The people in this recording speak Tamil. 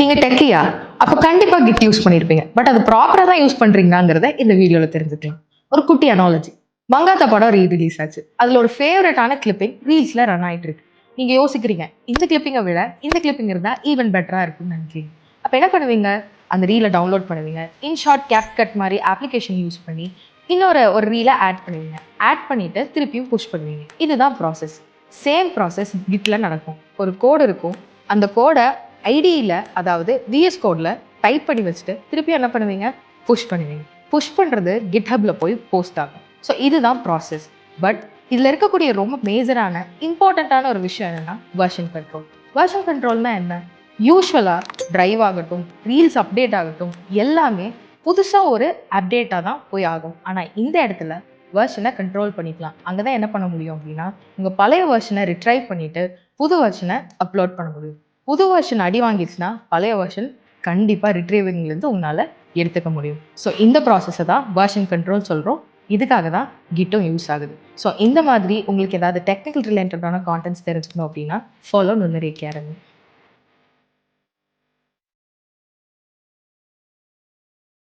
நீங்க டெக்கியா? அப்ப கண்டிப்பா கிட் யூஸ் பண்ணியிருப்பீங்க. பட் அது ப்ராப்பரா தான் யூஸ் பண்றீங்களாங்கிறத இந்த வீடியோல தெரிஞ்சுக்கலாம். ஒரு குட்டி அனாலஜி. மங்காத்தா படம் ரிலீஸ் ஆச்சு. அதுல ஒரு ஃபேவரட்டான கிளிப்பிங் ரீல்ஸ்ல ரன் ஆயிட்டு இருக்கு. நீங்க யோசிக்கிறீங்க, இந்த கிளிப்பிங்க விட இந்த கிளிப்பிங் இருந்தா ஈவன் பெட்டரா இருக்கும்னு நினைக்கிறீங்க. அப்ப என்ன பண்ணுவீங்க? அந்த ரீல டவுன்லோட் பண்ணுவீங்க. இன்ஷாட், கேப்கட் மாரி அப்ளிகேஷன் யூஸ் பண்ணி ஒரு ரீல ஆட் பண்ணுவீங்க. ஆட் பண்ணிட்டு திருப்பியும் புஷ் பண்ணுவீங்க. இதுதான் ப்ராசஸ். சேம் ப்ராசஸ் கிட்ல நடக்கும். ஒரு கோடு இருக்கும். அந்த கோட ஐடியில, அதாவது விஎஸ் கோட்ல டைப் பண்ணி வச்சுட்டு திருப்பி என்ன பண்ணுவீங்க? புஷ் பண்ணுவீங்க. புஷ் பண்றது கிட்ஹப்ல போய் போஸ்ட் ஆகும். ஸோ இதுதான் ப்ராசஸ். பட் இதுல இருக்கக்கூடிய ரொம்ப மேஜரான இம்பார்ட்டன்டான ஒரு விஷயம் என்னன்னா வெர்ஷன் கண்ட்ரோல். வெர்ஷன் கண்ட்ரோல்னா என்ன? யூஸ்வலா டிரைவ் ஆகட்டும், ரீல்ஸ் அப்டேட் ஆகட்டும், எல்லாமே புதுசா ஒரு அப்டேட்டா தான் போய் ஆகும். ஆனா இந்த இடத்துல வெர்ஷனை கண்ட்ரோல் பண்ணிக்கலாம். அங்கதான் என்ன பண்ண முடியும் அப்படின்னா, உங்க பழைய வெர்ஷனை ரிட்ரைவ் பண்ணிட்டு புது வெர்ஷனை அப்லோட் பண்ண முடியும். புது வெர்ஷன் அடி வாங்கிடுச்சுன்னா பழைய வெர்ஷன் கண்டிப்பாக ரிட்ரீவிங்லேருந்து உங்களால் எடுத்துக்க முடியும். ஸோ இந்த ப்ராசஸை தான் வெர்ஷன் கண்ட்ரோல் சொல்கிறோம். இதுக்காக தான் கிட்டும் யூஸ் ஆகுது. ஸோ இந்த மாதிரி உங்களுக்கு ஏதாவது டெக்னிக்கல் ரிலேட்டடான கான்டென்ட்ஸ் தெரிஞ்சுக்கணும் அப்படின்னா ஃபாலோ நுண்ணறிய அகாடமி.